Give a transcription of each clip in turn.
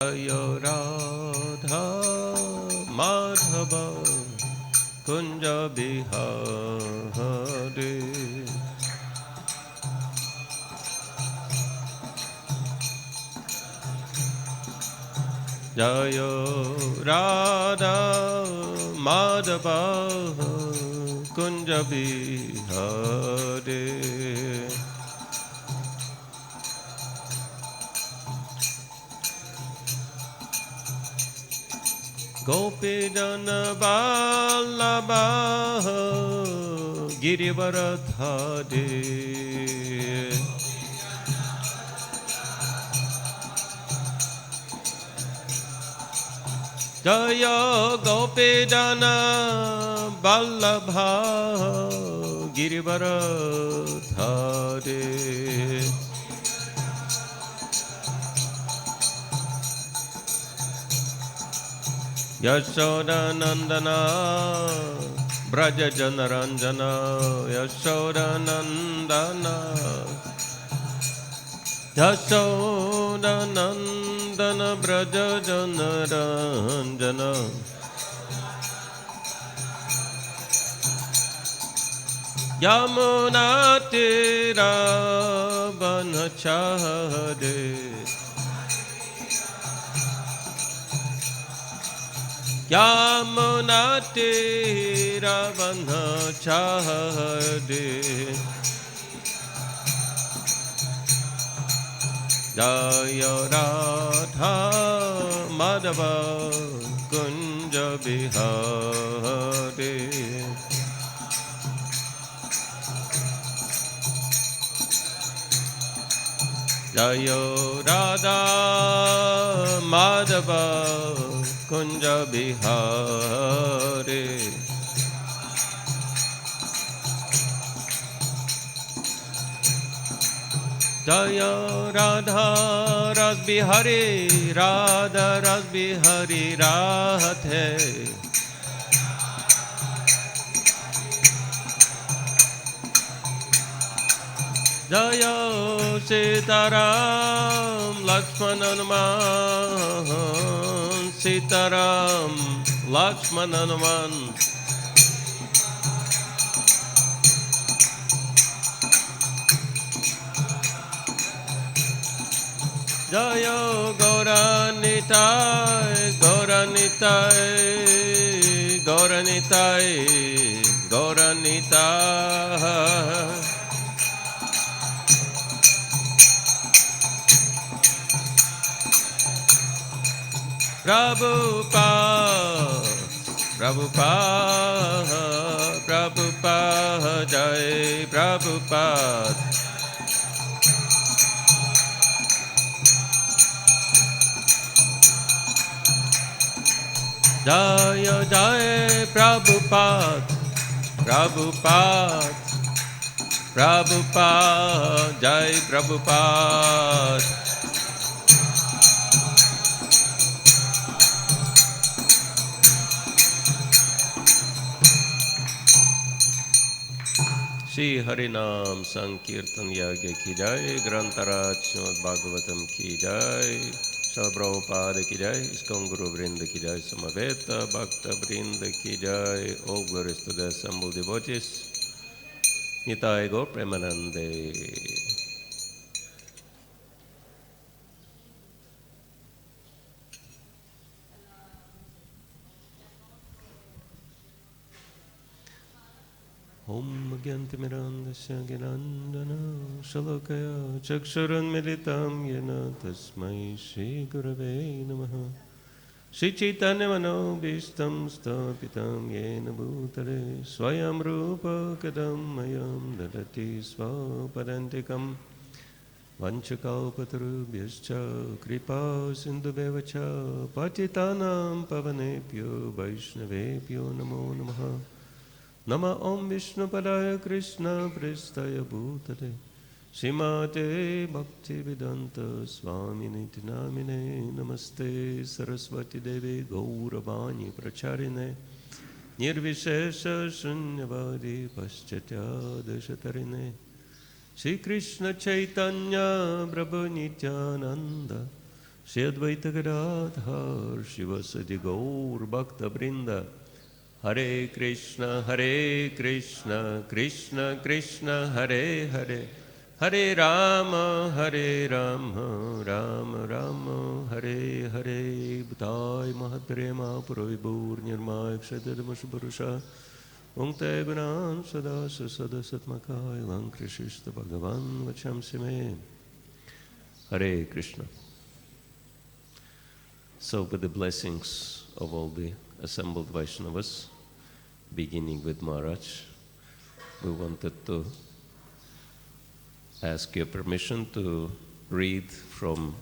Jaya Radha Madhava Kunja Bihari Jaya Radha Madhava Kunja Bihari Gopi Jana Vallabha Girivaradhari Jaya Gopi Jana Vallabha Girivaradhari Yashoda Nandana Braja Janaranjana Yashoda Nandana Yashoda Nandana Braja Janaranjana Yamuna Tira Vanachade Yamuna Tira Vanachade Jaya Radha Madhava Kunja Bihari Jaya Radha Madhava Kunja Bihari Jaya Radha Rasbihari Radha Rasbihari Radhe Jaya Sitaram Lakshmananuman Sitaram Lakshmananuman Jaya Gauranitai Gauranitai Gauranitai Gauranitai Prabhupada, Prabhupada, Prabhupada, Jai Prabhupada. Jaya Jai Prabhupada, Prabhupada, Prabhupada, Jai Prabhupada. Shri Harinam Sankirtan Yagya ki jai, Grantaraj Srimad Bhagavatam ki jai, Srila Prabhupada ki jai, ISKCON Guru Vrinda ki jai, Samaveta Bhakta Vrinda ki jai, all glories to the assembled devotees, Nitai Gaur Premanande. Om Gyantimirandasya Ginandana Shalakaya Chakshuran Militam Yena Tasmai Shri Gurave Namaha Shri Chaitanya Manobishtam Stapitam Yena Bhutale Swayam Rupa Kadam Mayam Dadati Swapadantikam Vanchakalpatarubhyascha Kripa Sindhubevacha Patitanam Pavanepyo Vaishnavepyo Namo Namaha Nama Om Vishnu Padaya Krishna Prestaya Bhutale Srimate Bhakti Vedanta Swami Niti Namine Namaste Saraswati Devi Gauravani Pracharine Nirvishesha Shunyavadi Paschatya Dashatarine Shri Krishna Chaitanya Prabhu Nityananda Shri Advaita Gadadhar Shivasati Gaur Bhakta Vrinda Hare Krishna Krishna Krishna Hare Hare Hare Rama Rama Rama Hare Hare Bhutay Mahaprema Purvibhur Nirmay Kshatadamashubarusha Unkte Gunan Sadasa Sadasatmakay Lankrishista Bhagavan Vachamsime Hare Krishna. So with the blessings of all the assembled Vaishnavas, beginning with Maharaj, we wanted to ask your permission to read from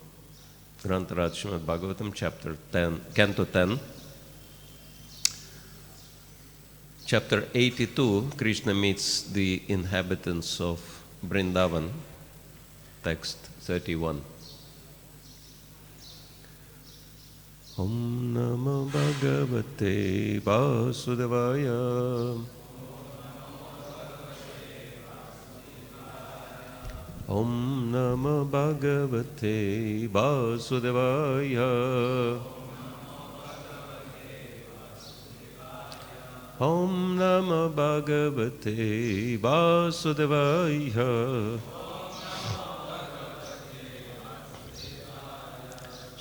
Grantaraj Srimad Bhagavatam, chapter 10, Canto 10, chapter 82, Krishna meets the inhabitants of Vrindavan, text 31. Om Namo Bhagavate Vasudevaya. Om Namo Bhagavate Vasudevaya. Om Namo Bhagavate Vasudevaya.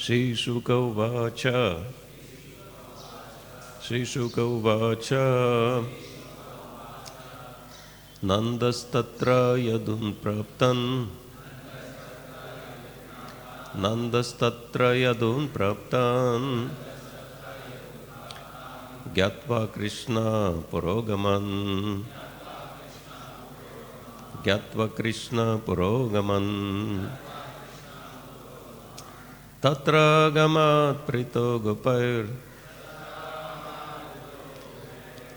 Shri Shuka Uvacha. Shri Shuka Uvacha. Nandastatra Yadun Praptan. Nandastatra Yadun Praptan. Gyatva Krishna Purogaman. Gyatva Krishna Purogaman. Tatra gamat prito gopair.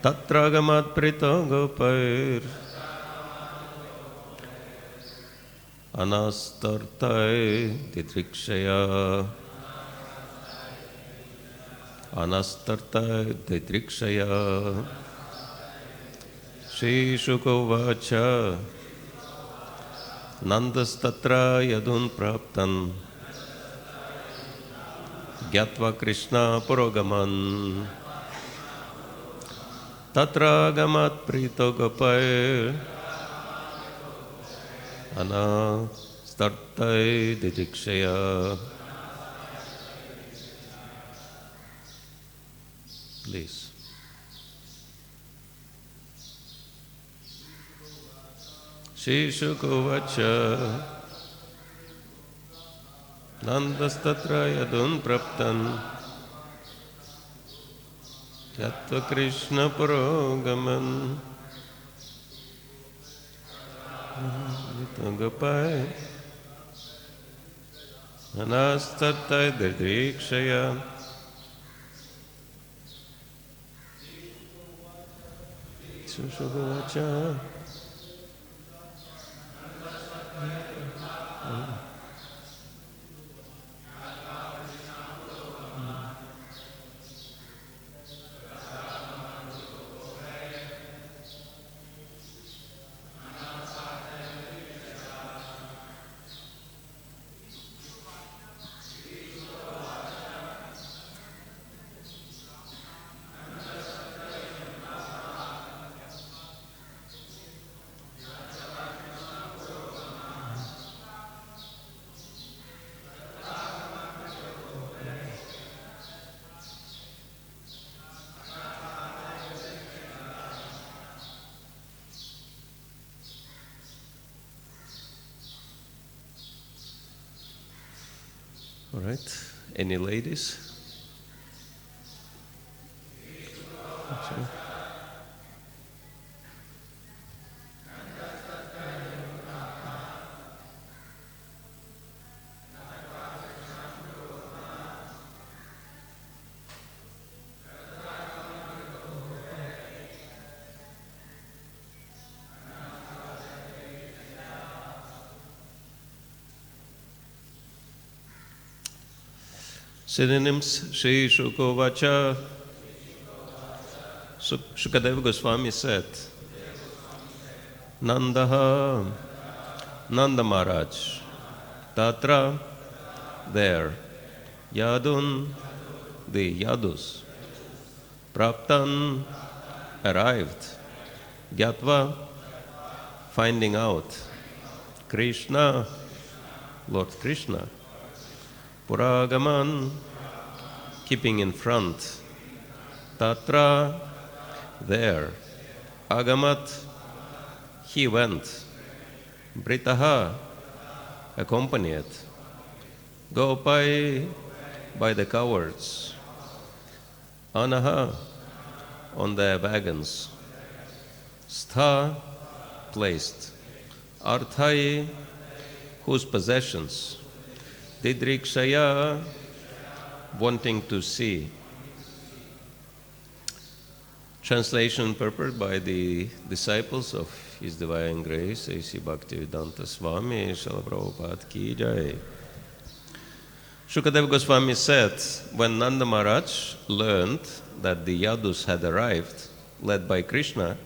Tatra gamat prito gopair. Anastartai titrikshaya. Anastartai titrikshaya. Shri Shukovacha. Nandastatra yadun praptan. Gyatva Krishna Purogaman. Tatra gamat prito gopair. Anastartai didikshaya. Please. Shri Shukovacha. Nandastatra yadun praptan. Gyatva Krishna Purogaman. Gopai. Anastartai didikshaya. Sushugovacha. All right. Any ladies? Okay. Synonyms: Shri Shukovacha. Shukadeva Goswami said, Nandaha, Nanda Maharaj, Tatra, there, Yadun, the Yadus. Praptan, arrived. Gyatva, finding out. Krishna, Lord Krishna. Puragaman, keeping in front. Tatra, there. Agamat, he went. Britaha, accompanied. Gopai, by the cowards. Anaha, on their wagons. Stha, placed. Arthai, whose possessions. Didrikshaya, wanting to see. Translation purport by the disciples of His Divine Grace, A.C. Bhaktivedanta Swami, Srila Prabhupada Ki Jai. Shukadeva Goswami said, when Nanda Maharaj learned that the Yadus had arrived, led by Krishna,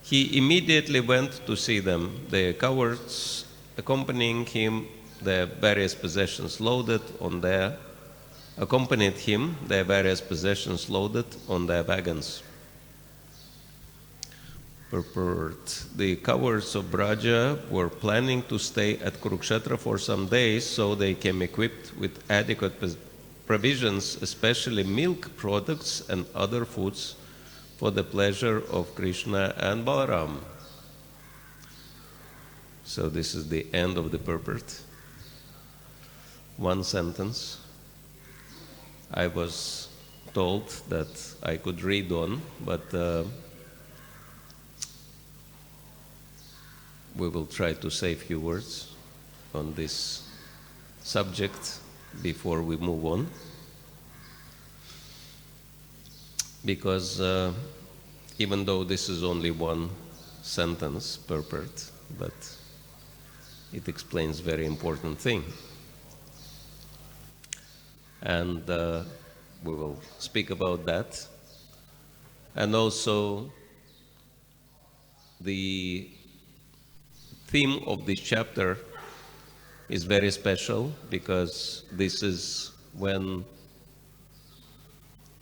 he immediately went to see them, the cowards accompanying him, their various possessions loaded on their, accompanied him, their various possessions loaded on their wagons. Purport. The cowards of Braja were planning to stay at Kurukshetra for some days, so they came equipped with adequate provisions, especially milk products and other foods, for the pleasure of Krishna and Balaram. So this is the end of the purport. One sentence. I was told that I could read on, but we will try to say a few words on this subject before we move on. Because even though this is only one sentence purport, but it explains very important thing. And we will speak about that. And also the theme of this chapter is very special because this is when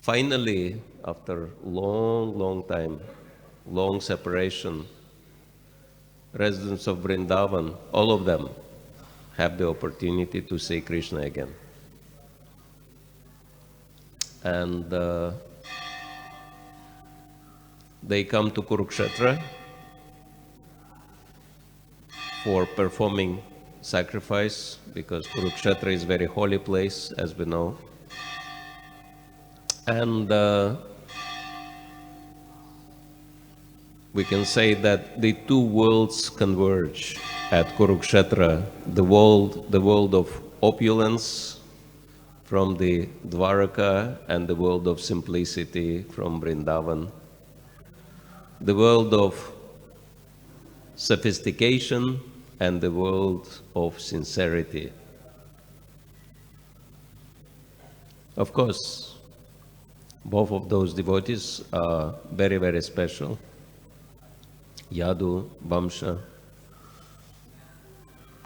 finally, after long time, long separation, residents of Vrindavan, all of them, have the opportunity to see Krishna again. And they come to Kurukshetra for performing sacrifice, because Kurukshetra is a very holy place, as we know. And we can say that the two worlds converge at Kurukshetra, the world of opulence from the Dwaraka and the world of simplicity from Vrindavan, the world of sophistication and the world of sincerity. Of course, both of those devotees are very, very special. Yadu, Vamsha.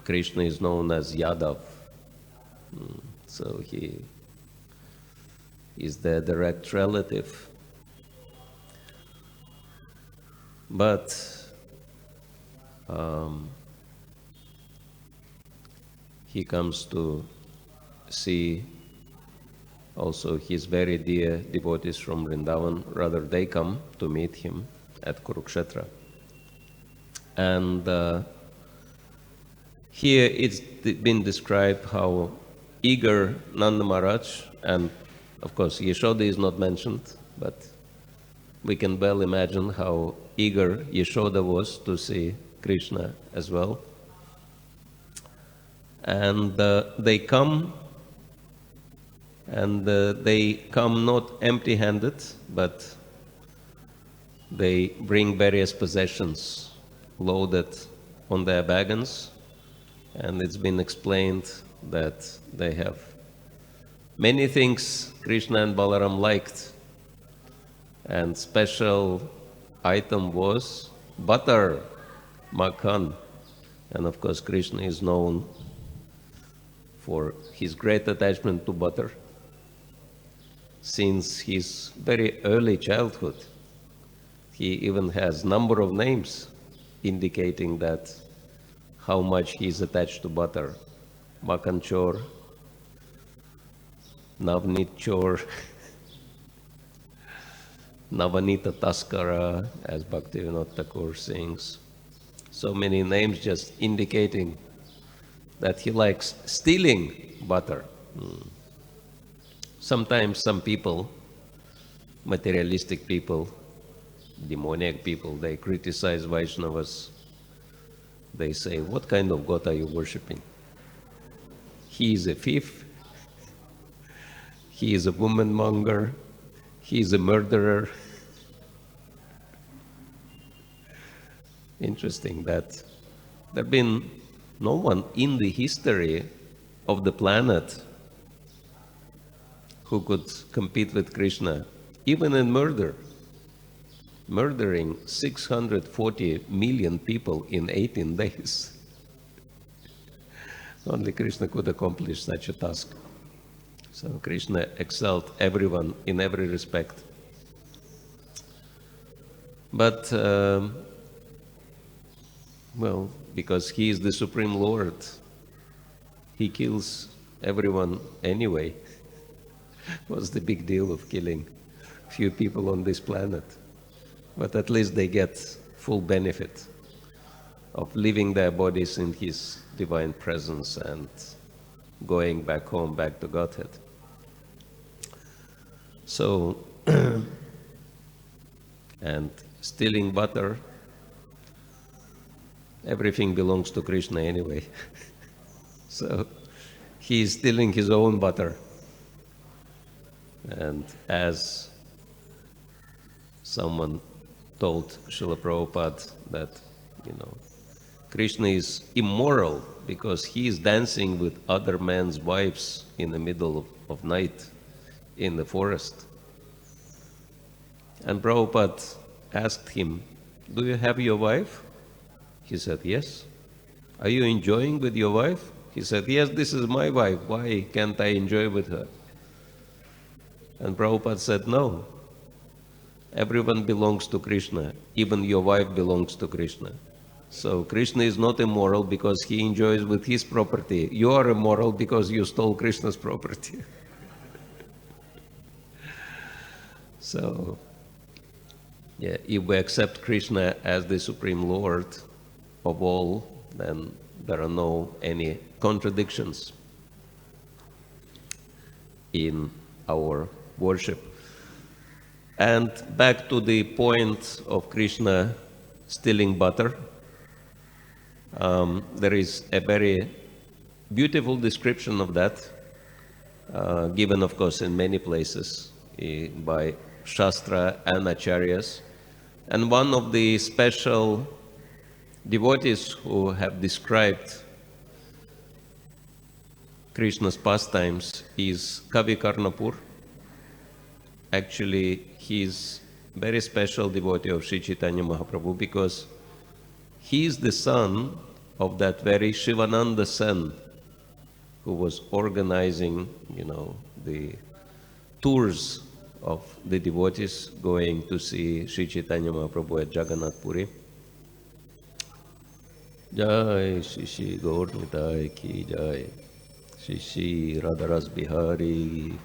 Krishna is known as Yadav. So he is their direct relative. But he comes to see also his very dear devotees from Vrindavan. Rather, they come to meet him at Kurukshetra. And here it's been described how eager Nanda Maharaj, and of course Yashoda is not mentioned, but we can well imagine how eager Yashoda was to see Krishna as well. And they come not empty-handed, but they bring various possessions loaded on their wagons, and it's been explained that they have many things Krishna and Balaram liked, and special item was butter, makhan, and of course Krishna is known for his great attachment to butter. since his very early childhood. He even has number of names indicating that how much he is attached to butter. Makanchor, Navnitchor, Navanita Taskara, as Bhaktivinoda Thakur sings. So many names just indicating that he likes stealing butter. Sometimes some people, materialistic people, demoniac people, they criticize Vaishnavas. They say, what kind of God are you worshipping? He is a thief, he is a woman monger, he is a murderer. Interesting that there have been no one in the history of the planet who could compete with Krishna, even in murder, murdering 640 million people in 18 days. Only Krishna could accomplish such a task. So Krishna excelled everyone in every respect. But, well, because he is the Supreme Lord, he kills everyone anyway. What's the big deal of killing few people on this planet? But at least they get full benefit of leaving their bodies in his divine presence and going back home, back to Godhead. So, and stealing butter, everything belongs to Krishna anyway. So he is stealing his own butter. And as someone told Srila Prabhupada that, Krishna is immoral because he is dancing with other men's wives in the middle of night in the forest. And Prabhupada asked him, do you have your wife? He said, yes. Are you enjoying with your wife? He said, yes, this is my wife. Why can't I enjoy with her? And Prabhupada said, no. Everyone belongs to Krishna. Even your wife belongs to Krishna. So Krishna is not immoral because he enjoys with his property. You are immoral because you stole Krishna's property. So, yeah, if we accept Krishna as the Supreme Lord of all, then there are no any contradictions in our worship. And back to the point of Krishna stealing butter, there is a very beautiful description of that, given, of course, in many places by Shastra and Acharyas. And one of the special devotees who have described Krishna's pastimes is Kavi Karnapur. Actually, he is very special devotee of Sri Chaitanya Mahaprabhu because he is the son of that very Shivananda Sen who was organizing, the tours of the devotees going to see Sri Chaitanya Mahaprabhu at Jagannath Puri. Jai Shri Shri Gaur Nitai Ki Jai, Shri Shri Radharasbihari,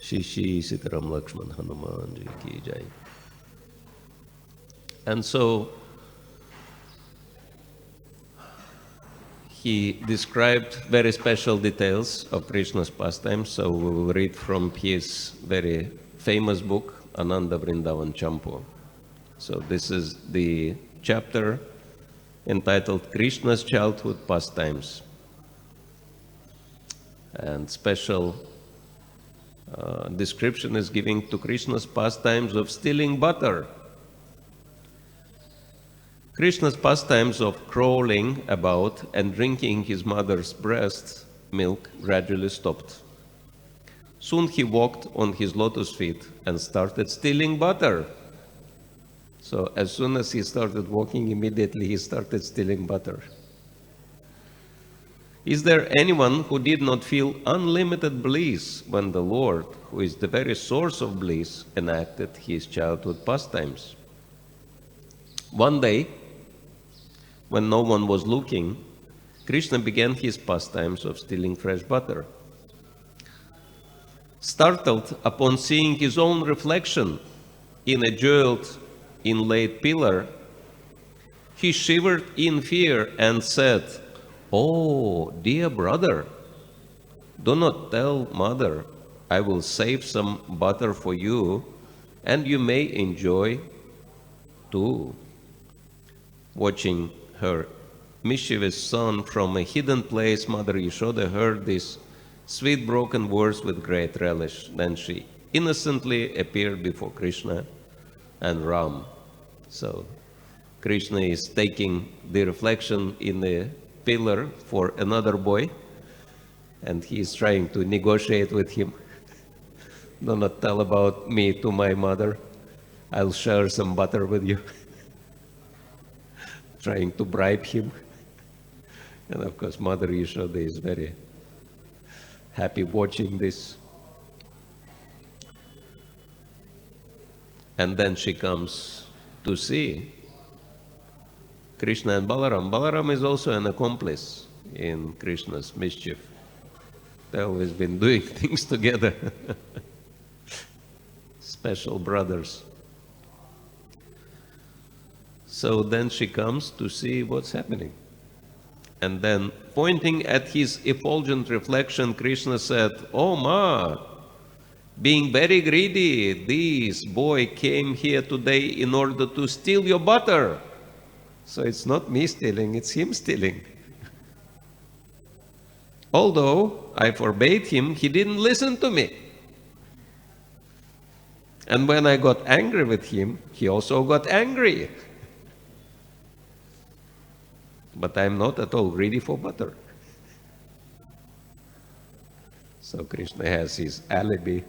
Shri Shri Sitaram Lakshman Hanuman Ji Ki Jai. And so he described very special details of Krishna's pastimes. So we will read from his very famous book, Ananda Vrindavan Champu. So this is the chapter entitled Krishna's Childhood Pastimes. And special description is given to Krishna's pastimes of stealing butter. Krishna's pastimes of crawling about and drinking his mother's breast milk gradually stopped. Soon he walked on his lotus feet and started stealing butter. So as soon as he started walking, immediately he started stealing butter. Is there anyone who did not feel unlimited bliss when the Lord, who is the very source of bliss, enacted his childhood pastimes? One day, when no one was looking, Krishna began his pastimes of stealing fresh butter. Startled upon seeing his own reflection in a jeweled inlaid pillar, he shivered in fear and said, "Oh, dear brother, do not tell mother. I will save some butter for you, and you may enjoy too." Watching her mischievous son from a hidden place, Mother Yashoda heard these sweet broken words with great relish. Then she innocently appeared before Krishna and Ram. So Krishna is taking the reflection in the pillar for another boy, and he is trying to negotiate with him. Do not tell about me to my mother. I'll share some butter with you. Trying to bribe him. And of course, Mother Yashoda is very happy watching this. And then she comes to see Krishna and Balaram. Balaram is also an accomplice in Krishna's mischief. They've always been doing things together. Special brothers. So then she comes to see what's happening. And then, pointing at his effulgent reflection, Krishna said, "Oh Ma, being very greedy, this boy came here today in order to steal your butter." So it's not me stealing, it's him stealing. Although I forbade him, he didn't listen to me. And when I got angry with him, he also got angry. But I'm not at all greedy for butter. So Krishna has his alibi,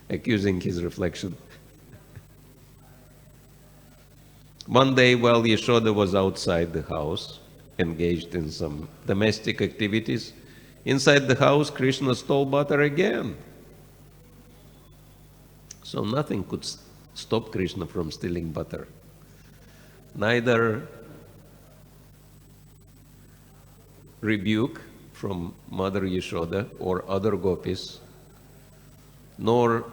accusing his reflection. One day, while Yashoda was outside the house, engaged in some domestic activities, inside the house, Krishna stole butter again. So nothing could stop Krishna from stealing butter. Neither rebuke from Mother Yashoda or other gopis, nor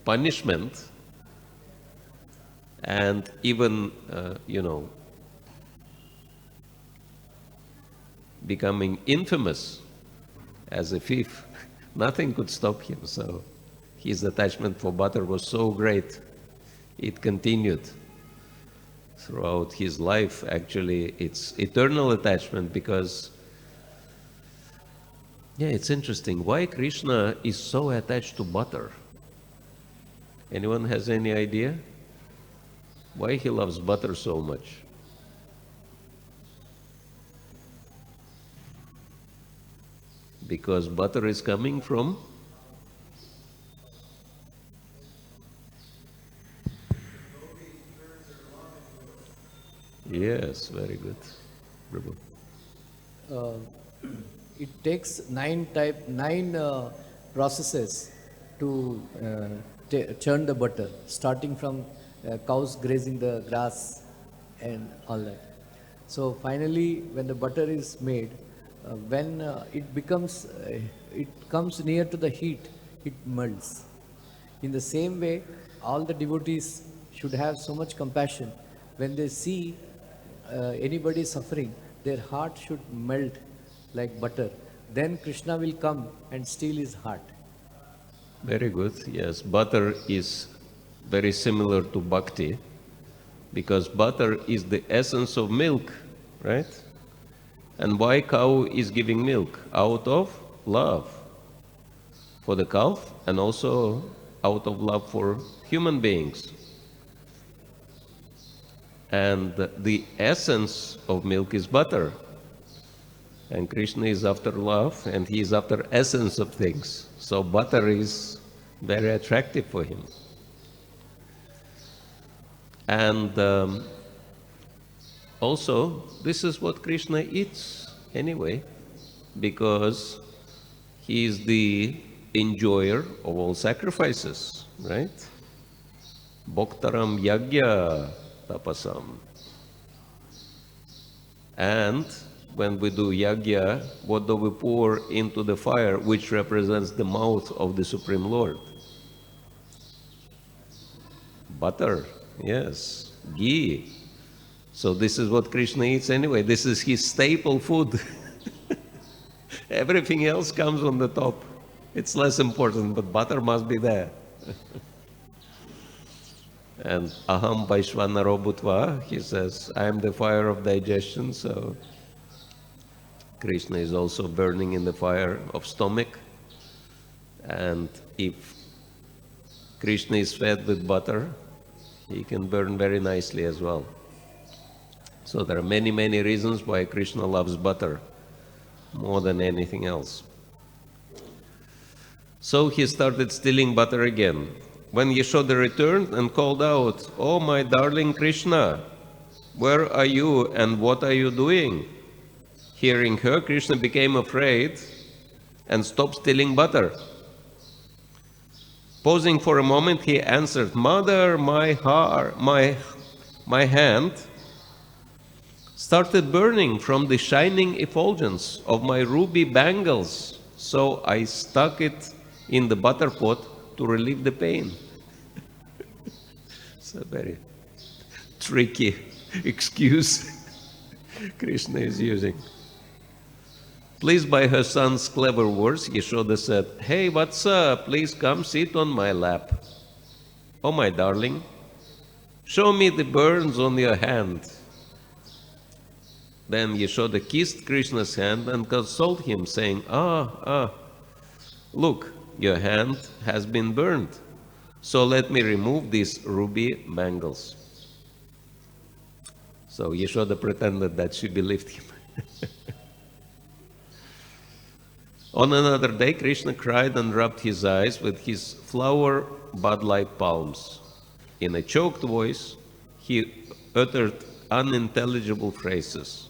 punishment, and even, becoming infamous as a thief. Nothing could stop him. So his attachment for butter was so great, it continued throughout his life. Actually, it's eternal attachment because, it's interesting. Why Krishna is so attached to butter? Anyone has any idea? Why he loves butter so much? Because butter is coming from Yes, very good. Prabhu. It takes nine processes to churn the butter, starting from cows grazing the grass and all that. So finally, when the butter is made, when it comes near to the heat, it melts. In the same way, all the devotees should have so much compassion. When they see anybody suffering, their heart should melt like butter. Then Krishna will come and steal his heart. Very good. Yes, butter is very similar to Bhakti, because butter is the essence of milk, right? And why cow is giving milk? Out of love for the calf and also out of love for human beings. And the essence of milk is butter. And Krishna is after love, and he is after essence of things. So butter is very attractive for him. And also, this is what Krishna eats. anyway, because he is the enjoyer of all sacrifices, right? Bhoktaram yagya tapasam. And when we do yagya, what do we pour into the fire, which represents the mouth of the Supreme Lord? Butter, yes, ghee. So this is what Krishna eats anyway. This is his staple food. Everything else comes on the top. It's less important, but butter must be there. And aham vaishvanaro bhutva, he says, I am the fire of digestion, so Krishna is also burning in the fire of stomach. And if Krishna is fed with butter, he can burn very nicely as well. So there are many, many reasons why Krishna loves butter more than anything else. So he started stealing butter again. When Yashoda returned and called out, "Oh, my darling Krishna, where are you and what are you doing?" Hearing her, Krishna became afraid and stopped stealing butter. Pausing for a moment, he answered, "Mother, my hand started burning from the shining effulgence of my ruby bangles, so I stuck it in the butter pot to relieve the pain." It's a very tricky excuse Krishna is using. Pleased by her son's clever words, Yashoda said, "Hey, what's up? Please come sit on my lap. Oh, my darling, show me the burns on your hand." Then Yashoda kissed Krishna's hand and consoled him, saying, Look, your hand has been burned, so let me remove these ruby bangles." So Yashoda pretended that she believed him. On another day, Krishna cried and rubbed his eyes with his flower bud-like palms. In a choked voice, he uttered unintelligible phrases.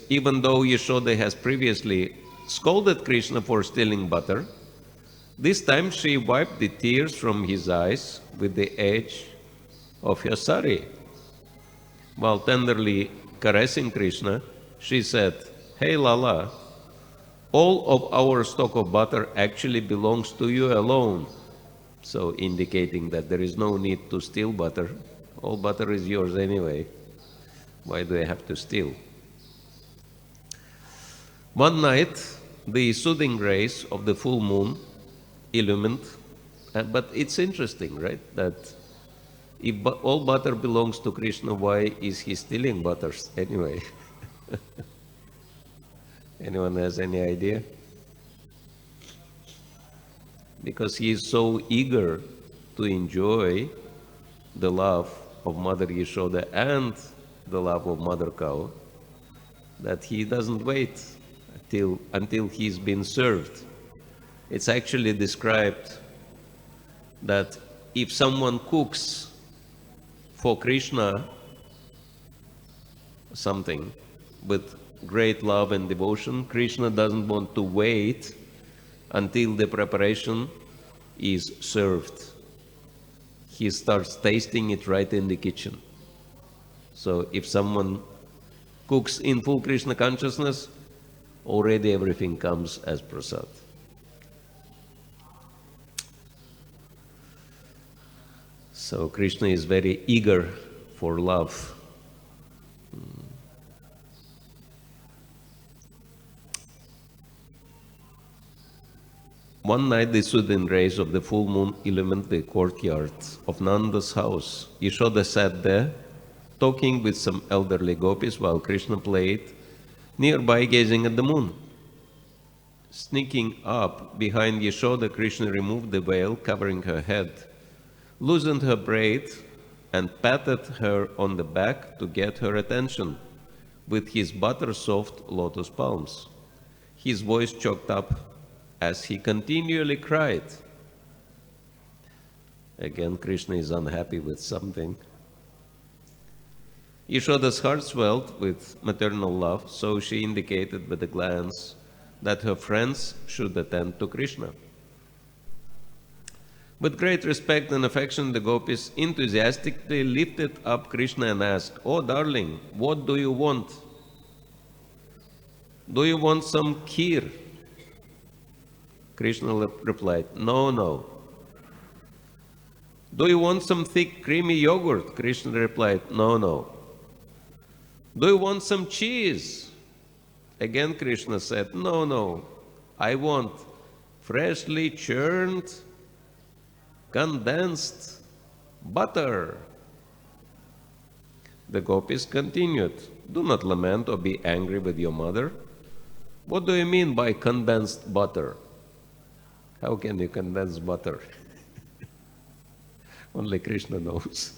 Even though Yashoda has previously scolded Krishna for stealing butter, this time she wiped the tears from his eyes with the edge of her sari. While tenderly caressing Krishna, she said, "Hey Lala, all of our stock of butter actually belongs to you alone." So indicating that there is no need to steal butter. All butter is yours anyway. Why do I have to steal? One night, the soothing rays of the full moon illumined, but it's interesting, right, that if all butter belongs to Krishna, why is he stealing butters anyway? Anyone has any idea? Because he is so eager to enjoy the love of Mother Yashoda and the love of Mother Cow that he doesn't wait until he's been served. It's actually described that if someone cooks for Krishna something with great love and devotion, Krishna doesn't want to wait until the preparation is served. He starts tasting it right in the kitchen. So if someone cooks in full Krishna consciousness, already everything comes as prasad. So Krishna is very eager for love. One night the soothing rays of the full moon illumined the courtyard of Nanda's house. Yashoda sat there, talking with some elderly gopis while Krishna played nearby, gazing at the moon. Sneaking up behind Yashoda, Krishna removed the veil covering her head, loosened her braid, and patted her on the back to get her attention with his butter-soft lotus palms. His voice choked up as he continually cried. Again, Krishna is unhappy with something. Yashoda's heart swelled with maternal love, so she indicated with a glance that her friends should attend to Krishna. With great respect and affection, the gopis enthusiastically lifted up Krishna and asked, "Oh, darling, what do you want? Do you want some kheer?" Krishna replied, "No, no." "Do you want some thick, creamy yogurt?" Krishna replied, "No, no." "Do you want some cheese?" Again Krishna said, "No, no. I want freshly churned, condensed butter." The gopis continued, "Do not lament or be angry with your mother. What do you mean by condensed butter? How can you condense butter?" Only Krishna knows.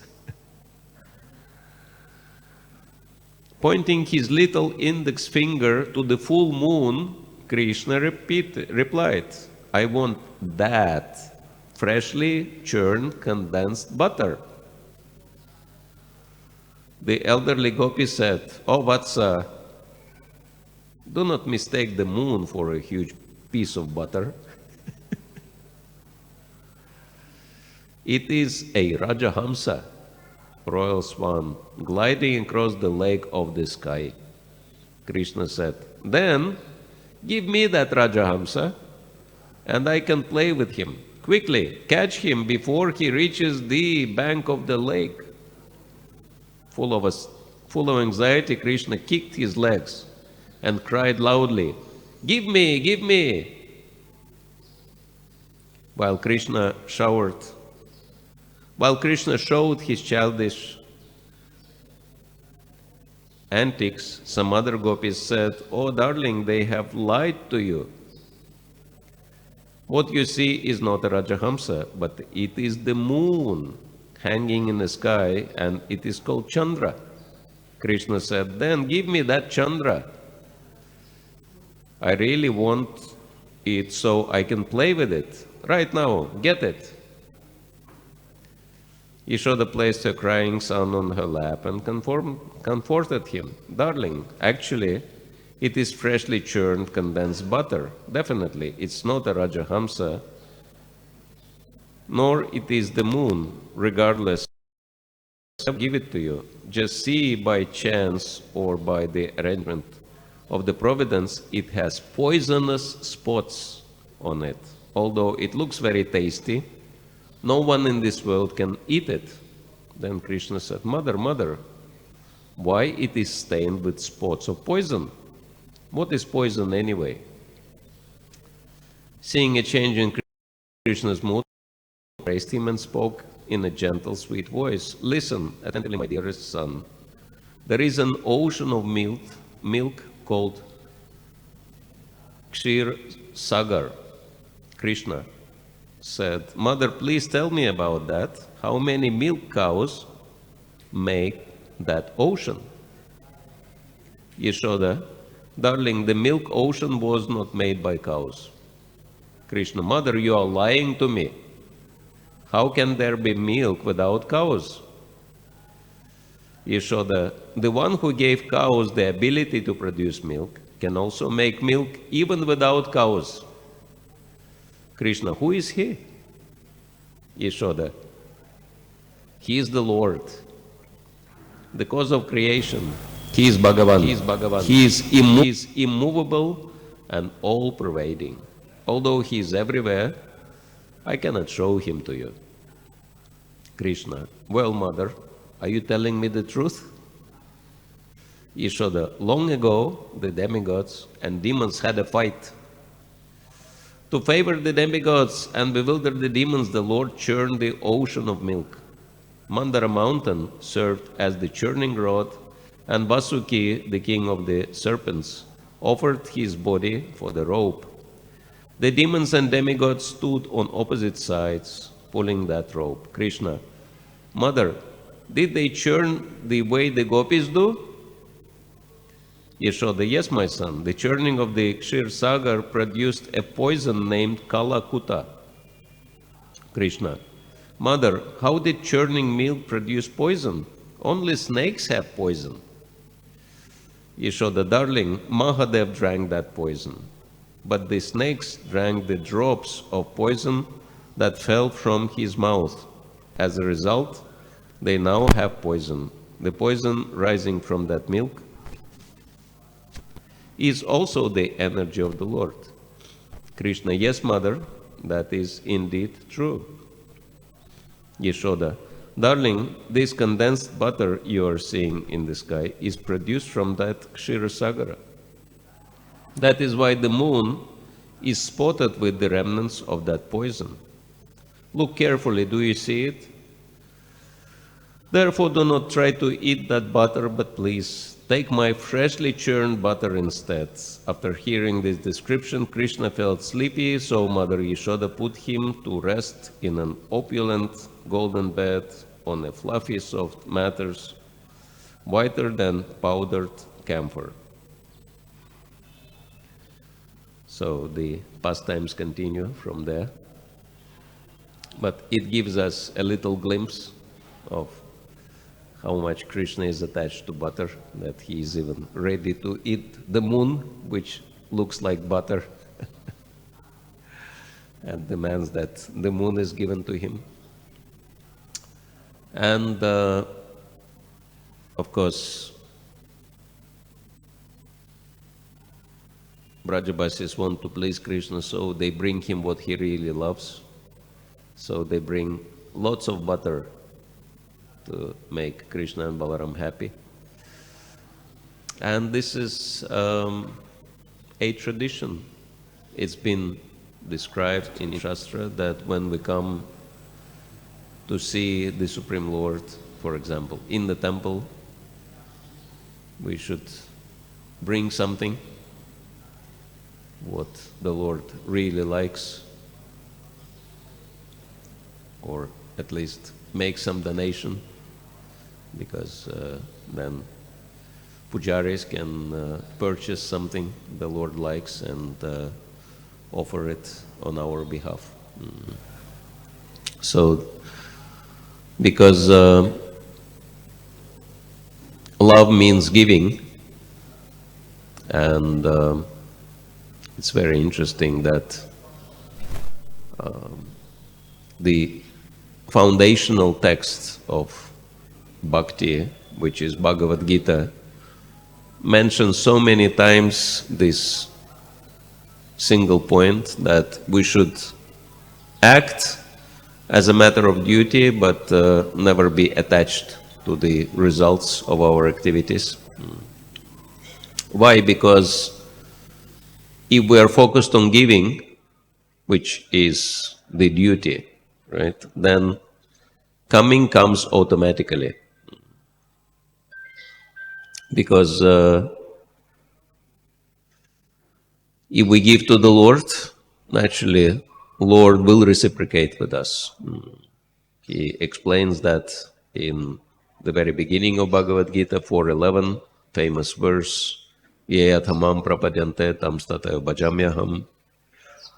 Pointing his little index finger to the full moon, Krishna replied, "I want that freshly churned condensed butter." The elderly gopi said, "Oh, Vatsa, do not mistake the moon for a huge piece of butter. It is a Rajahamsa, royal swan, gliding across the lake of the sky." Krishna said, "Then give me that Rajahamsa, and I can play with him. Quickly, catch him before he reaches the bank of the lake." Full of anxiety, Krishna kicked his legs and cried loudly, "Give me, give me!" While Krishna showed his childish antics, some other gopis said, "Oh, darling, they have lied to you. What you see is not a Rajahamsa, but it is the moon hanging in the sky, and it is called Chandra." Krishna said, "Then give me that Chandra. I really want it so I can play with it. Right now, get it." Yashoda placed her crying son on her lap and comforted him. "Darling, actually, it is freshly churned condensed butter. Definitely, it's not a Rajahamsa, nor it is the moon. Regardless, I'll give it to you. Just see by chance or by the arrangement of the providence, it has poisonous spots on it. Although it looks very tasty, no one in this world can eat it." Then Krishna said, Mother, why it is stained with spots of poison? What is poison anyway?" Seeing a change in Krishna's mood, he praised him and spoke in a gentle, sweet voice, "Listen attentively, my dearest son. There is an ocean of milk called Sagar." Krishna said, "Mother, please tell me about that. How many milk cows make that ocean?" Yashoda, "Darling, the milk ocean was not made by cows." Krishna, "Mother, you are lying to me. How can there be milk without cows?" Yashoda, "The one who gave cows the ability to produce milk can also make milk even without cows." Krishna, "Who is he?" Yashoda, "He is the Lord, the cause of creation. He is Bhagavan. He is immovable and all-pervading. Although he is everywhere, I cannot show him to you." Krishna, "Well, mother, are you telling me the truth?" Yashoda, "Long ago, the demigods and demons had a fight. To favor the demigods and bewilder the demons, the Lord churned the ocean of milk. Mandara mountain served as the churning rod, and Vasuki, the king of the serpents, offered his body for the rope. The demons and demigods stood on opposite sides, pulling that rope." Krishna, "Mother, did they churn the way the gopis do?" Yashoda, "Yes, my son. The churning of the Sagar produced a poison named Kalakuta." Krishna, "Mother, how did churning milk produce poison? Only snakes have poison. Yashoda, darling, Mahadev drank that poison, but the snakes drank the drops of poison that fell from his mouth. As a result, they now have poison. The poison rising from that milk is also the energy of the Lord. Krishna, yes, mother, that is indeed true. Yashoda, darling, this condensed butter you are seeing in the sky is produced from that Kshirosagar. That is why the moon is spotted with the remnants of that poison. Look carefully, do you see it? Therefore, do not try to eat that butter, but please take my freshly churned butter instead. After hearing this description, Krishna felt sleepy, so Mother Yashoda put him to rest in an opulent golden bed on a fluffy soft mattress, whiter than powdered camphor. So the pastimes continue from there. But it gives us a little glimpse of how much Krishna is attached to butter, that he is even ready to eat the moon, which looks like butter, and demands that the moon is given to him. And of course, Brajabasis want to please Krishna, so they bring him what he really loves. So they bring lots of butter to make Krishna and Balaram happy. And this is a tradition. It's been described in Shastra that when we come to see the Supreme Lord, for example, in the temple, we should bring something, what the Lord really likes, or at least make some donation, because then pujaris can purchase something the Lord likes and offer it on our behalf. So, because love means giving, and it's very interesting that the foundational text of Bhakti, which is Bhagavad-gita, mentions so many times this single point that we should act as a matter of duty, but never be attached to the results of our activities. Why? Because if we are focused on giving, which is the duty, right, then coming comes automatically. Because if we give to the Lord, naturally, Lord will reciprocate with us. He explains that in the very beginning of Bhagavad-gita, 4.11, famous verse, Yeyatamam prapadyante tam stataya bhajamyaham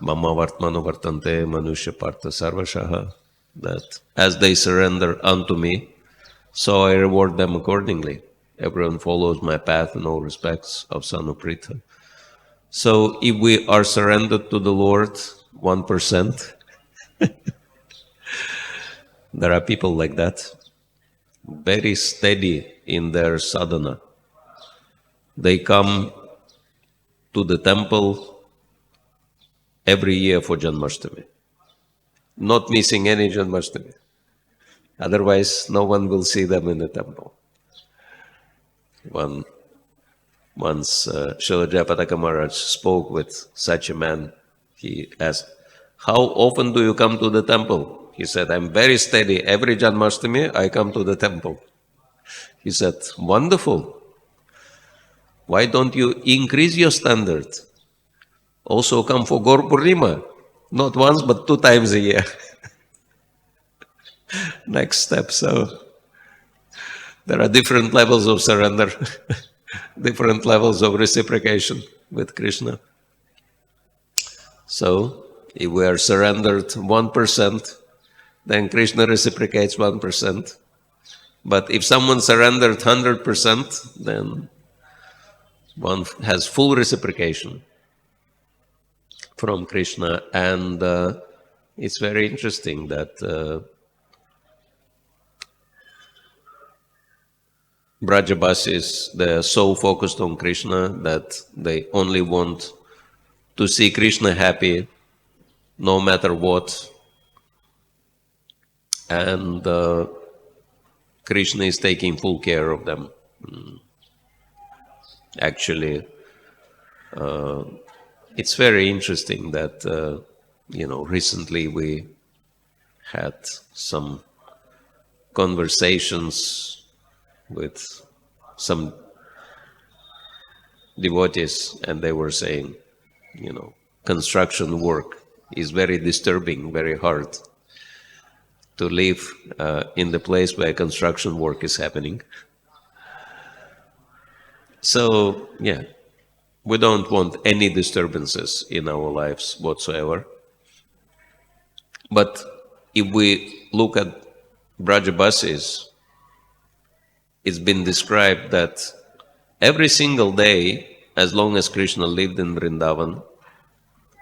mama vartmano vartante manusya partha sarvashaha, that as they surrender unto me, so I reward them accordingly. Everyone follows my path in all respects of Sanuprita. So if we are surrendered to the Lord 1%, there are people like that, very steady in their sadhana. They come to the temple every year for Janmashtami, not missing any Janmashtami. Otherwise, no one will see them in the temple. Once Srila Jayapataka Maharaj spoke with such a man. He asked, how often do you come to the temple? He said, I'm very steady. Every Janmashtami, I come to the temple. He said, wonderful. Why don't you increase your standard? Also come for Gaur Purnima, not once, but 2 times a year. Next step. So there are different levels of surrender, different levels of reciprocation with Krishna. So if we are surrendered 1%, then Krishna reciprocates 1%. But if someone surrendered 100%, then one has full reciprocation from Krishna. And it's very interesting that Brajabasis, they're so focused on Krishna that they only want to see Krishna happy no matter what. And Krishna is taking full care of them. Actually, it's very interesting that, recently we had some conversations with some devotees, and they were saying, construction work is very disturbing, very hard to live in the place where construction work is happening. So, yeah, we don't want any disturbances in our lives whatsoever. But if we look at Brajabasis, it's been described that every single day, as long as Krishna lived in Vrindavan,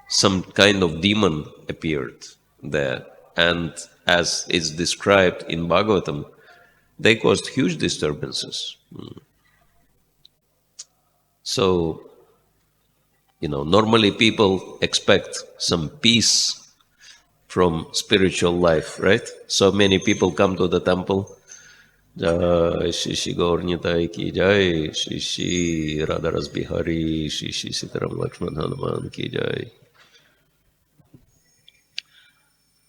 some kind of demon appeared there. And as it's described in Bhagavatam, they caused huge disturbances. So, normally people expect some peace from spiritual life, right? So many people come to the temple. Jai Shri Shri Gaur Nitai ki Jai, Shri Shri Radharasbihari, Shri Shri Sitaram Lakshman Hanuman ki Jai.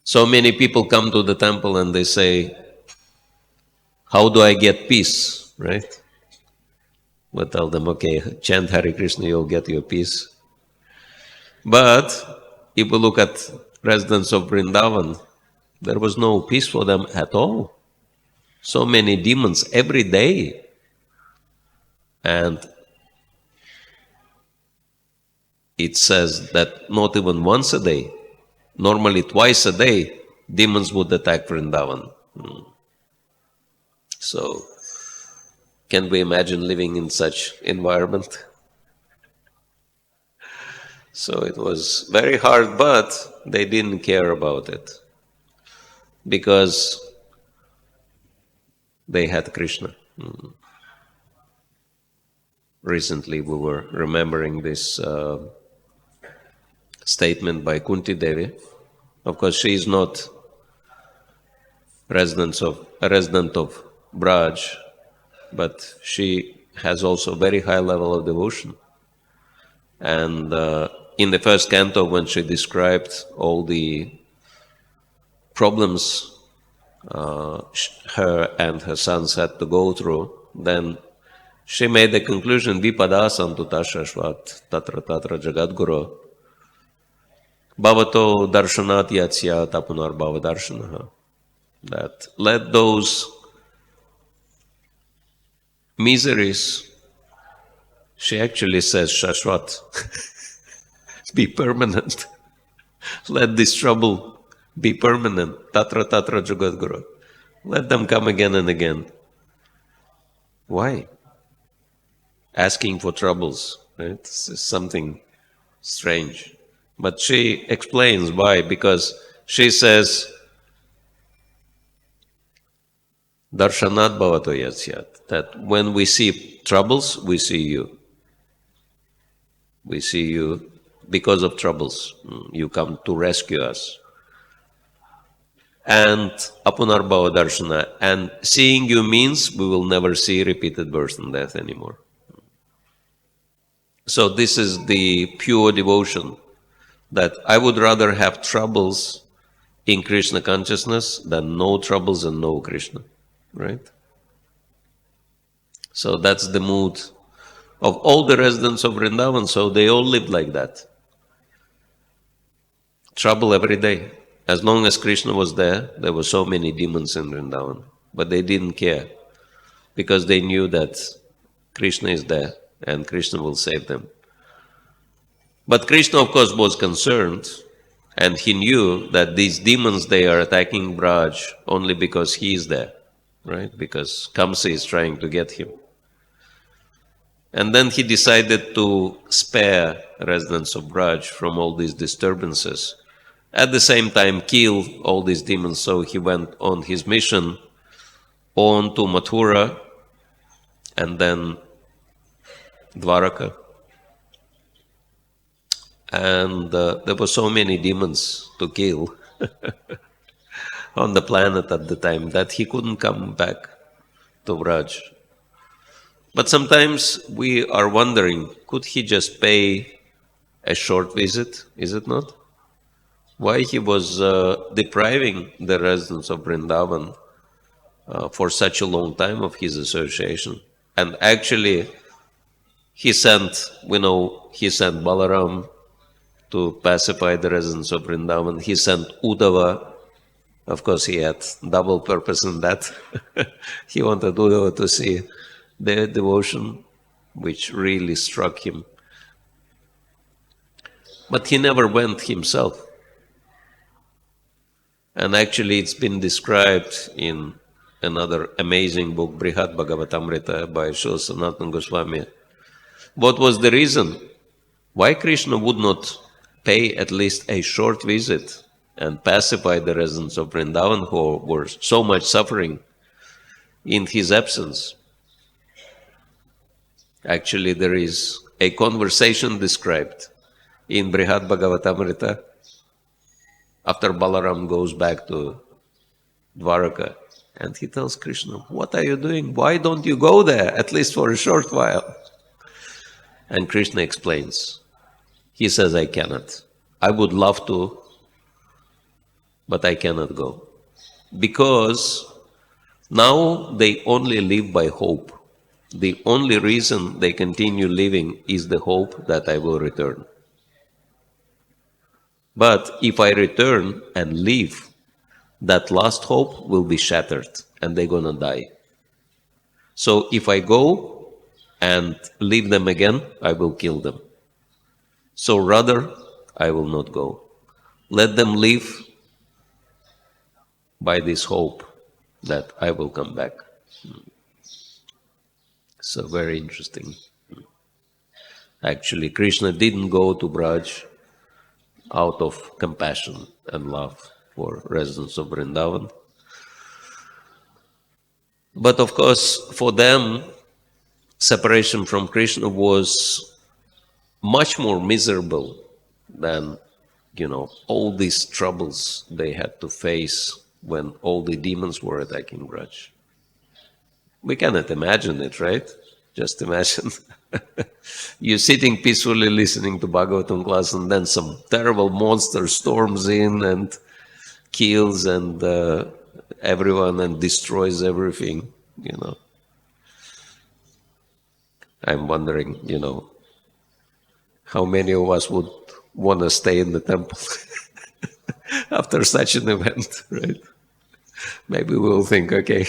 So many people come to the temple and they say, how do I get peace, right? We tell them, okay, chant Hare Krishna, you'll get your peace. But if we look at residents of Vrindavan, there was no peace for them at all. So many demons every day. And it says that not even once a day, normally twice a day, demons would attack Vrindavan. So, can we imagine living in such environment? So it was very hard, but they didn't care about it because they had Krishna. Recently we were remembering this statement by Kunti Devi. Of course, she is not a resident of Braj, but she has also very high level of devotion. And in the first canto, when she described all the problems her and her sons had to go through, then she made the conclusion, Vipada santu tashashvat tatra tatra jagadguru bhavato darshanat yatsya tapunar bhavadarshanaha. That let those miseries, she actually says shashvat, be permanent. Let this trouble be permanent. Tatra tatra jagadguru. Let them come again and again. Why? Asking for troubles, right? This is something strange. But she explains why, because she says, Darshanat bhavato yasyat, that when we see troubles, we see you. We see you because of troubles. You come to rescue us. And apunar bhava darshana, and seeing you means we will never see repeated birth and death anymore. So this is the pure devotion, that I would rather have troubles in Krishna consciousness than no troubles and no Krishna, right? So that's the mood of all the residents of Vrindavan, so they all lived like that. Trouble every day. As long as Krishna was there were so many demons in Vrindavan, but they didn't care because they knew that Krishna is there and Krishna will save them. But Krishna, of course, was concerned, and he knew that these demons, they are attacking Braj only because he is there. right? Because Kamsa is trying to get him. And then he decided to spare residents of Braj from all these disturbances. At the same time, kill all these demons. So he went on his mission on to Mathura and then Dwaraka. And there were so many demons to kill on the planet at the time that he couldn't come back to Braj. But sometimes we are wondering, could he just pay a short visit? Is it not? Why he was depriving the residents of Vrindavan for such a long time of his association? And actually, he sent Balaram to pacify the residents of Vrindavan. He sent Uddhava. Of course, he had double purpose in that. He wanted Uddhava to see their devotion, which really struck him. But he never went himself. And actually, it's been described in another amazing book, Brihad Bhagavatamrita by Srila Sanatana Goswami. What was the reason? Why Krishna would not pay at least a short visit and pacify the residents of Vrindavan who were so much suffering in his absence? Actually, there is a conversation described in Brihad Bhagavatamrita after Balaram goes back to Dwaraka, and he tells Krishna, "What are you doing? Why don't you go there, at least for a short while?" And Krishna explains. He says, "I cannot. I would love to, but I cannot go. Because now they only live by hope. The only reason they continue living is the hope that I will return. But if I return and leave, that last hope will be shattered and they're going to die. So if I go and leave them again, I will kill them. So rather, I will not go. Let them live by this hope that I will come back." So very interesting. Actually, Krishna didn't go to Braj out of compassion and love for residents of Vrindavan. But of course, for them, separation from Krishna was much more miserable than, all these troubles they had to face when all the demons were attacking Braj. We cannot imagine it, right? Just imagine. You're sitting peacefully listening to Bhagavatam class, and then some terrible monster storms in and kills and everyone and destroys everything, I'm wondering, how many of us would want to stay in the temple after such an event, right? Maybe we'll think, okay,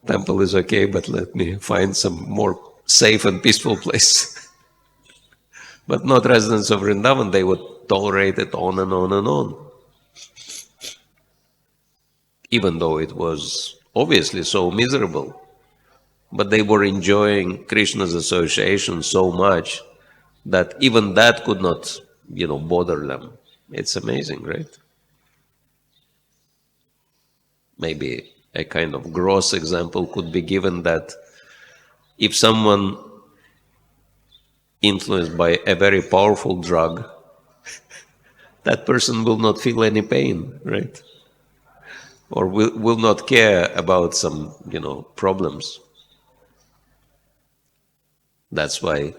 temple is okay, but let me find some more safe and peaceful place. But not residents of Vrindavan, they would tolerate it on and on and on. Even though it was obviously so miserable. But they were enjoying Krishna's association so much that even that could not, bother them. It's amazing, right? Maybe a kind of gross example could be given that if someone influenced by a very powerful drug, that person will not feel any pain, right? Or will not care about some, problems. That's why,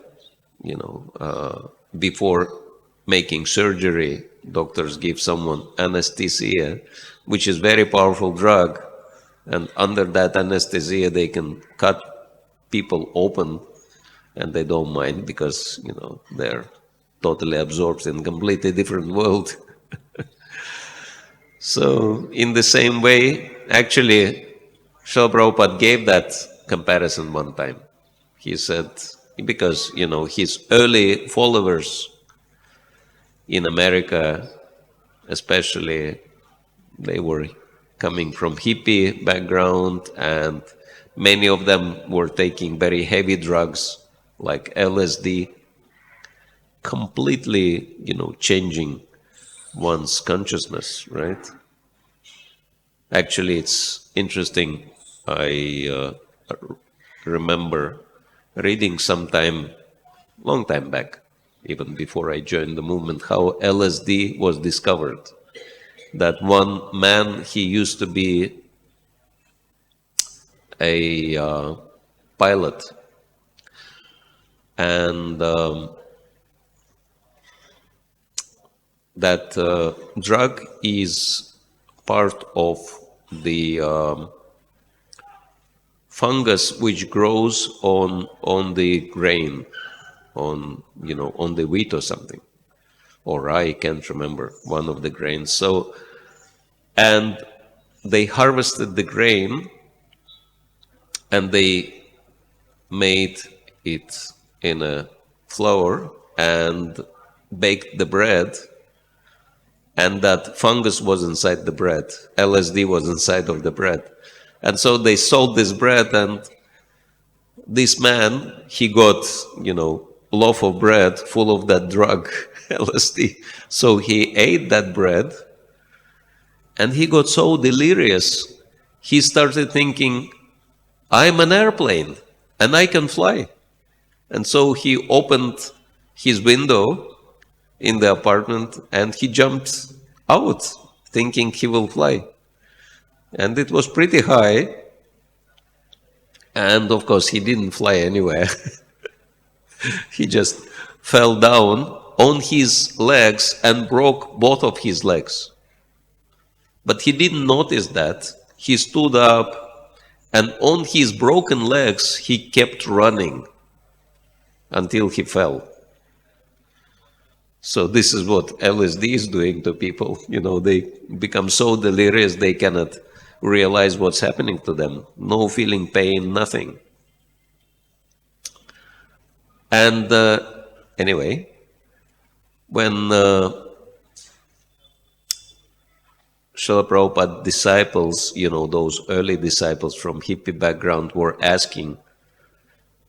before making surgery, doctors give someone anesthesia, which is very powerful drug, and under that anesthesia they can cut people open and they don't mind because, they're totally absorbed in a completely different world. So in the same way, actually, Srila Prabhupada gave that comparison one time. He said, because, his early followers in America, especially, they were coming from hippie background, and many of them were taking very heavy drugs like LSD, completely, changing one's consciousness, right? Actually, it's interesting. I remember reading long time back, even before I joined the movement, how LSD was discovered. That one man, he used to be a pilot, and that drug is part of the fungus which grows on the grain, on the wheat or something, or I can't remember, one of the grains. So, and they harvested the grain and they made it in a flour and baked the bread, and that fungus was inside the bread. LSD was inside of the bread. And so they sold this bread, and this man, he got, loaf of bread full of that drug, LSD. So he ate that bread, and he got so delirious, he started thinking, I'm an airplane, and I can fly. And so he opened his window in the apartment, and he jumped out, thinking he will fly. And it was pretty high, and of course he didn't fly anywhere. He just fell down on his legs and broke both of his legs. But he didn't notice that. He stood up, and on his broken legs he kept running until he fell. So this is what LSD is doing to people. They become so delirious they cannot realize what's happening to them. No feeling pain, nothing. And anyway, when Srila Prabhupada disciples, those early disciples from hippie background were asking,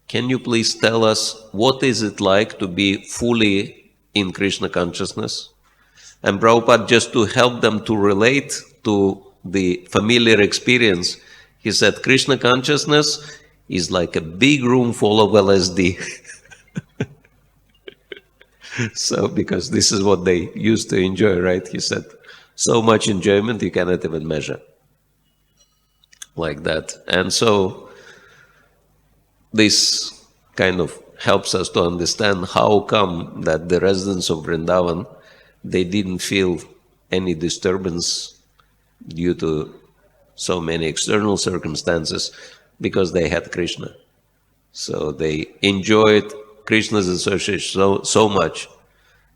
can you please tell us what is it like to be fully in Krishna consciousness? And Prabhupada, just to help them to relate to the familiar experience, he said, Krishna consciousness is like a big room full of LSD. So, because this is what they used to enjoy, right? He said, so much enjoyment you cannot even measure. Like that. And so, this kind of helps us to understand how come that the residents of Vrindavan, they didn't feel any disturbance due to so many external circumstances, because they had Krishna. So they enjoyed Krishna's association so much,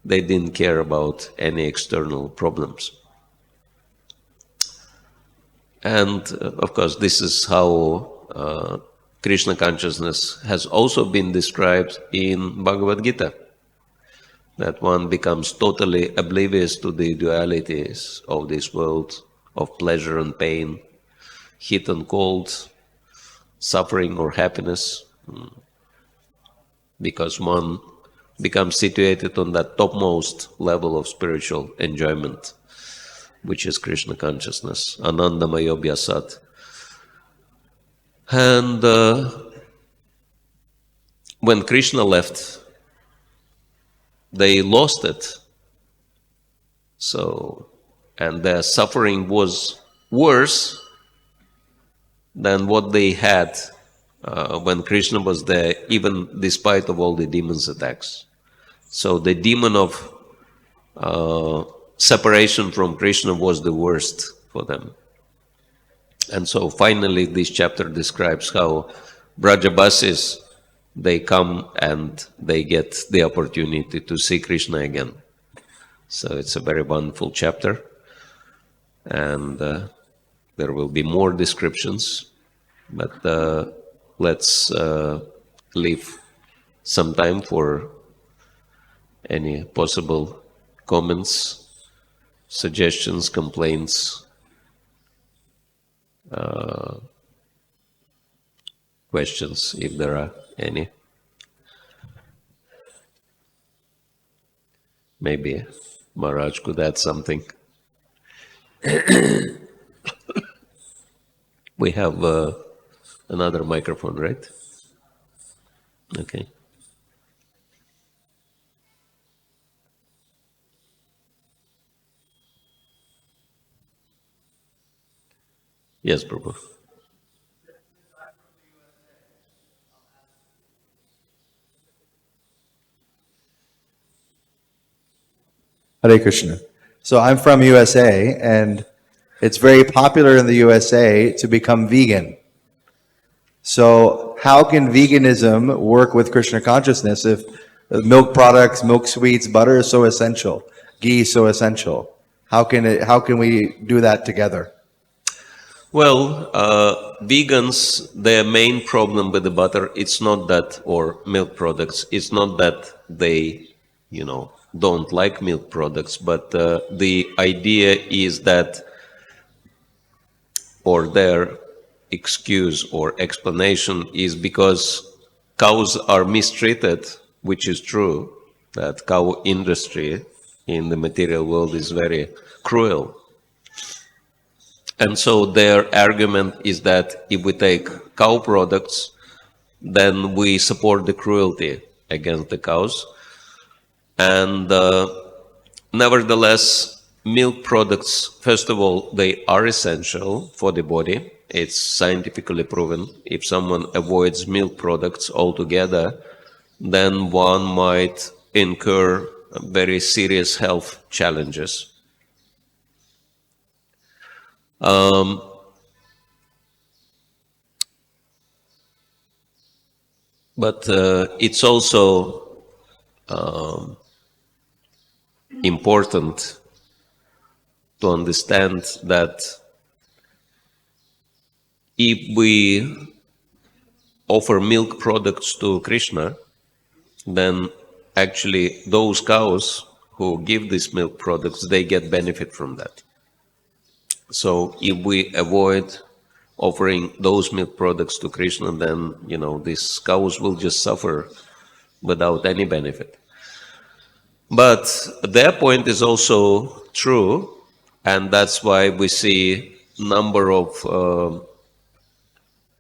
they didn't care about any external problems. And of course, this is how Krishna consciousness has also been described in Bhagavad-gita, that one becomes totally oblivious to the dualities of this world, of pleasure and pain, heat and cold, suffering or happiness, because one becomes situated on that topmost level of spiritual enjoyment, which is Krishna consciousness, Anandamayo Bhyasat. And when Krishna left, they lost it. So, and their suffering was worse than what they had when Krishna was there, even despite of all the demons' attacks. So the demon of separation from Krishna was the worst for them. And so finally this chapter describes how Brajabasis, they come and they get the opportunity to see Krishna again. So it's a very wonderful chapter, and there will be more descriptions, but let's leave some time for any possible comments, suggestions, complaints. questions, if there are any. Maybe Maharaj could add something. We have another microphone, right? Okay. Yes, Prabhu. Hare Krishna. So I'm from USA, and it's very popular in the USA to become vegan. So how can veganism work with Krishna consciousness if milk products, milk sweets, butter is so essential, ghee is so essential? How can we do that together? Well, vegans, their main problem with the butter, it's not that, or milk products, it's not that they, don't like milk products, but the idea is that, or their excuse or explanation is because cows are mistreated, which is true, that cow industry in the material world is very cruel. And so their argument is that if we take cow products, then we support the cruelty against the cows. And nevertheless, milk products, first of all, they are essential for the body. It's scientifically proven. If someone avoids milk products altogether, then one might incur very serious health challenges. But it's also important to understand that if we offer milk products to Krishna, then actually those cows who give these milk products, they get benefit from that. So if we avoid offering those milk products to Krishna, then, these cows will just suffer without any benefit. But their point is also true, and that's why we see number of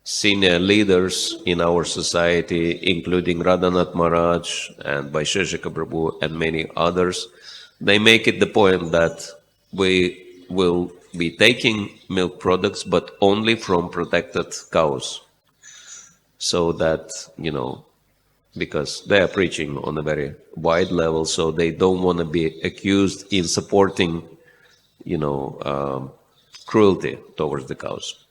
senior leaders in our society, including Radhanath Maharaj and Vaisheshika Prabhu and many others. They make it the point that we will be taking milk products, but only from protected cows. So that, because they are preaching on a very wide level, so they don't want to be accused in supporting, cruelty towards the cows.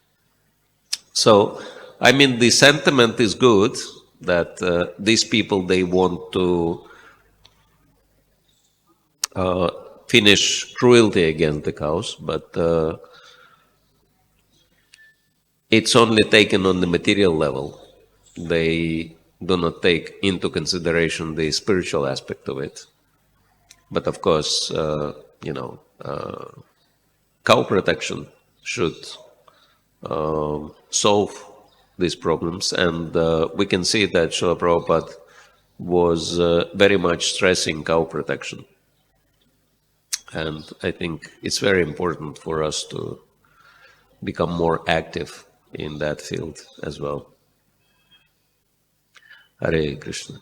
So, the sentiment is good that these people, they want to finish cruelty against the cows, but it's only taken on the material level. They do not take into consideration the spiritual aspect of it. But of course, cow protection should solve these problems. And we can see that Srila Prabhupada was very much stressing cow protection. And I think it's very important for us to become more active in that field as well. Hare Krishna.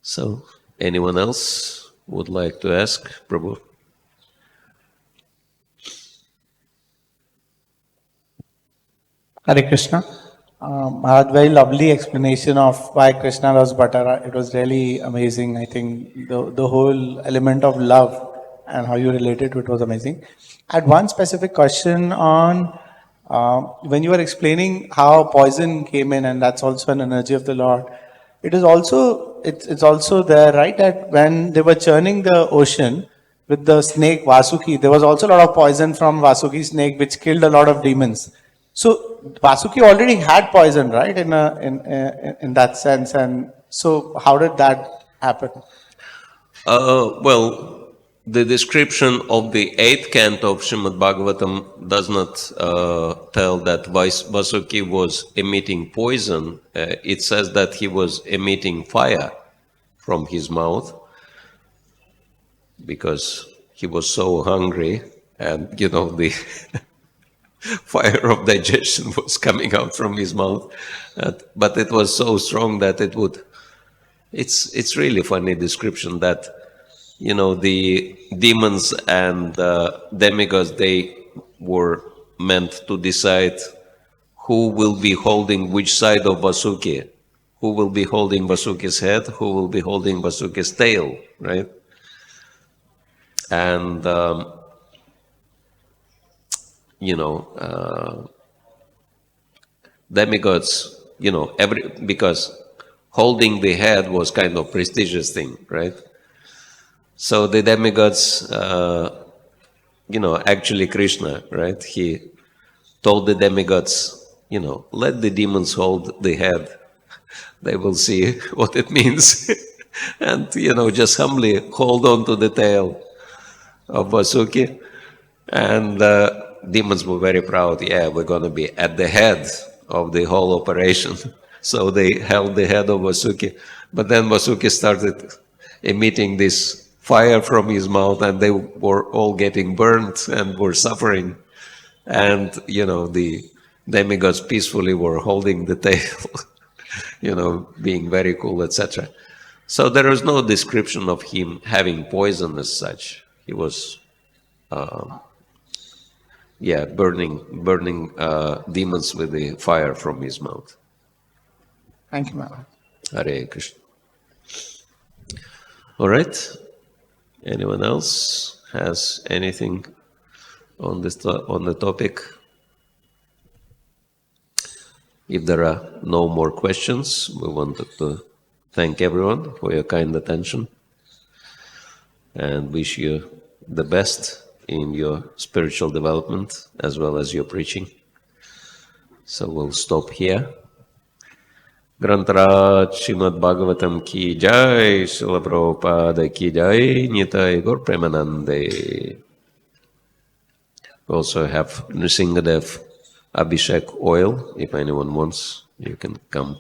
So, anyone else would like to ask, Prabhu? Hare Krishna. Maharaj, very lovely explanation of why Krishna loves butter. It was really amazing. I think the whole element of love and how you related to it was amazing. I had one specific question on when you were explaining how poison came in, and that's also an energy of the Lord. It is also it's also there, right? That when they were churning the ocean with the snake Vasuki, there was also a lot of poison from Vasuki snake, which killed a lot of demons. So Vasuki already had poison, right? In that sense, and so how did that happen? Well, the description of the 8th canto of Srimad Bhagavatam does not tell that Vasuki was emitting poison. It says that he was emitting fire from his mouth because he was so hungry, and the fire of digestion was coming out from his mouth. But it was so strong that it would... It's really funny description that the demons and demigods, they were meant to decide who will be holding which side of Vasuki, who will be holding Vasuki's head, who will be holding Vasuki's tail, right? And demigods, because holding the head was kind of prestigious thing, right? So the demigods, actually Krishna, right? He told the demigods, let the demons hold the head. They will see what it means. And, just humbly hold on to the tail of Vasuki. And demons were very proud. Yeah, we're going to be at the head of the whole operation. So they held the head of Vasuki. But then Vasuki started emitting this fire from his mouth, and they were all getting burnt and were suffering. And, the demigods peacefully were holding the tail, being very cool, etc. So there was no description of him having poison as such. He was, burning demons with the fire from his mouth. Thank you, Maharaj. Hare Krishna. All right. Anyone else has anything on the topic? If there are no more questions, we wanted to thank everyone for your kind attention and wish you the best in your spiritual development as well as your preaching. So we'll stop here. Grantaraj Srimad Bhagavatam ki jai, Srila Prabhupada ki jai, Nitai Gaur Premanande. We also have Nrsingadev Abhishek oil. If anyone wants, you can come